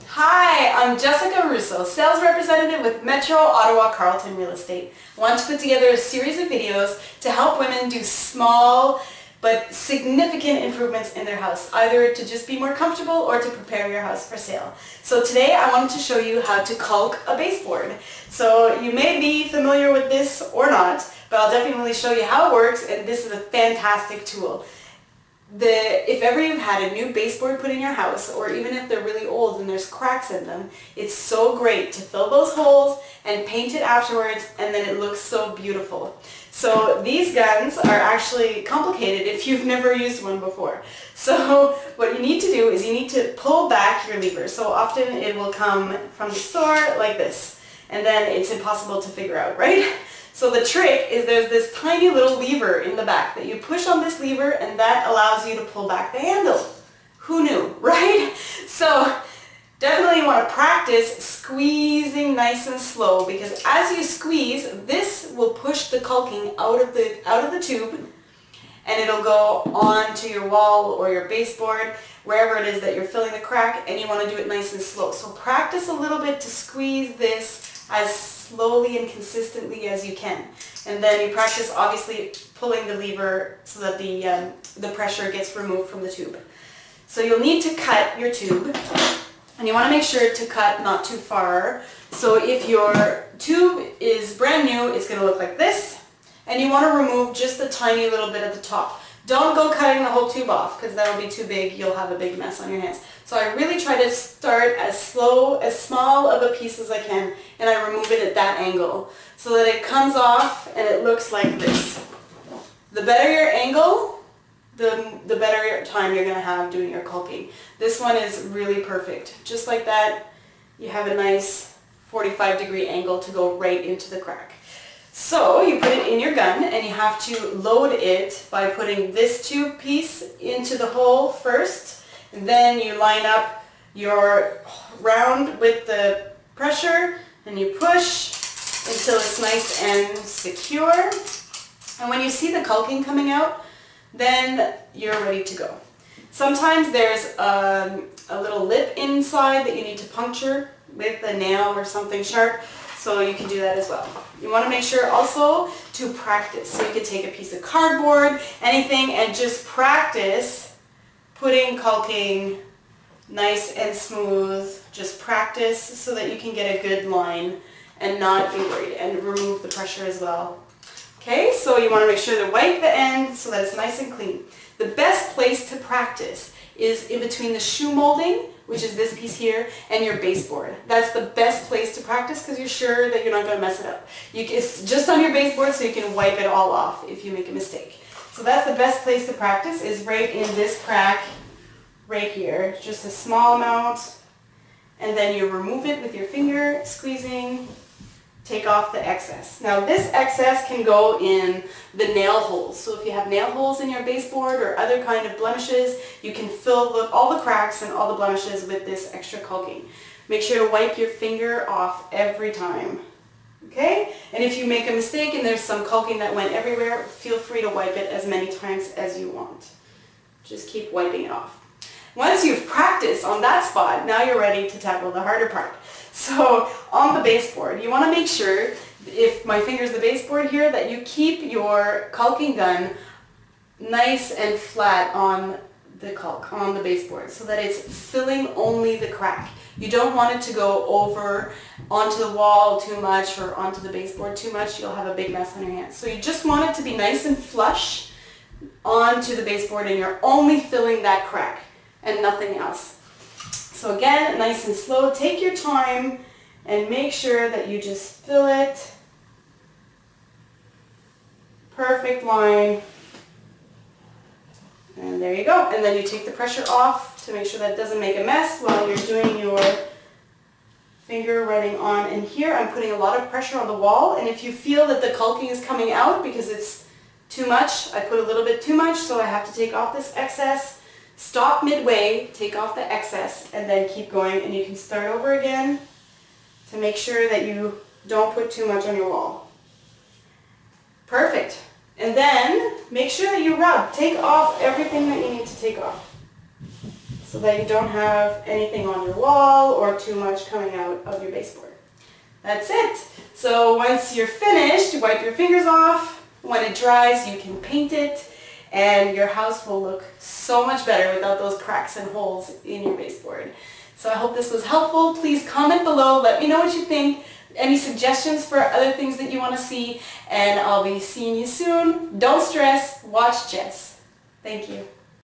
Hi, I'm Jessica Russo, sales representative with Metro Ottawa Carleton Real Estate. I want to put together a series of videos to help women do small but significant improvements in their house, either to just be more comfortable or to prepare your house for sale. So today I wanted to show you how to caulk a baseboard. So you may be familiar with this or not, but I'll definitely show you how it works, and this is a fantastic tool. If ever you've had a new baseboard put in your house, or even if they're really old and there's cracks in them, it's so great to fill those holes and paint it afterwards, and then it looks so beautiful. So these guns are actually complicated if you've never used one before. So what you need to do is you need to pull back your lever. So often it will come from the store like this, and then it's impossible to figure out, right? So the trick is there's this tiny little lever in the back that you push on this lever, and that allows you to pull back the handle. Who knew, right? So definitely you want to practice squeezing nice and slow, because as you squeeze, this will push the caulking out of the tube, and it'll go onto your wall or your baseboard, wherever it is that you're filling the crack, and you want to do it nice and slow. So practice a little bit to squeeze this as slowly and consistently as you can. And then you practice obviously pulling the lever so that the pressure gets removed from the tube. So you'll need to cut your tube, and you want to make sure to cut not too far. So if your tube is brand new, it's going to look like this, and you want to remove just a tiny little bit at the top. Don't go cutting the whole tube off, because that'll be too big. You'll have a big mess on your hands. So I really try to start as small of a piece as I can, and I remove it at that angle so that it comes off and it looks like this. The better your angle, the better time you're going to have doing your caulking. This one is really perfect. Just like that, you have a nice 45-degree angle to go right into the crack. So you put it in your gun, and you have to load it by putting this tube piece into the hole first. And then you line up your round with the pressure, and you push until it's nice and secure. And when you see the caulking coming out, then you're ready to go. Sometimes there's a little lip inside that you need to puncture with a nail or something sharp, so you can do that as well. You want to make sure also to practice. So you can take a piece of cardboard, anything, and just practice putting caulking nice and smooth. Just practice so that you can get a good line and not be worried, and remove the pressure as well. Okay, so you want to make sure to wipe the end so that it's nice and clean. The best place to practice is in between the shoe molding, which is this piece here, and your baseboard. That's the best place to practice, because you're sure that you're not going to mess it up. It's just on your baseboard, so you can wipe it all off if you make a mistake. So that's the best place to practice, is right in this crack right here. Just a small amount, and then you remove it with your finger, squeezing, take off the excess. Now this excess can go in the nail holes. So if you have nail holes in your baseboard or other kind of blemishes, you can fill all the cracks and all the blemishes with this extra caulking. Make sure to wipe your finger off every time. Okay? And if you make a mistake and there's some caulking that went everywhere, feel free to wipe it as many times as you want. Just keep wiping it off. Once you've practiced on that spot, now you're ready to tackle the harder part. So on the baseboard, you want to make sure, if my finger's the baseboard here, that you keep your caulking gun nice and flat on the caulk, on the baseboard, so that it's filling only the crack. You don't want it to go over onto the wall too much or onto the baseboard too much. You'll have a big mess on your hands. So you just want it to be nice and flush onto the baseboard, and you're only filling that crack and nothing else. So again, nice and slow. Take your time and make sure that you just fill it. Perfect line. And there you go. And then you take the pressure off to make sure that it doesn't make a mess while you're doing your finger running on. And here I'm putting a lot of pressure on the wall, and if you feel that the caulking is coming out because it's too much, I put a little bit too much, so I have to take off this excess. Stop midway, take off the excess, and then keep going, and you can start over again to make sure that you don't put too much on your wall. Perfect. And then make sure that you rub. Take off everything that you need to take off. so that you don't have anything on your wall or too much coming out of your baseboard. That's it. So once you're finished, wipe your fingers off. When it dries, you can paint it, and your house will look so much better without those cracks and holes in your baseboard. So I hope this was helpful. Please comment below. Let me know what you think. Any suggestions for other things that you want to see, and I'll be seeing you soon. Don't stress. Watch Jess. Thank you.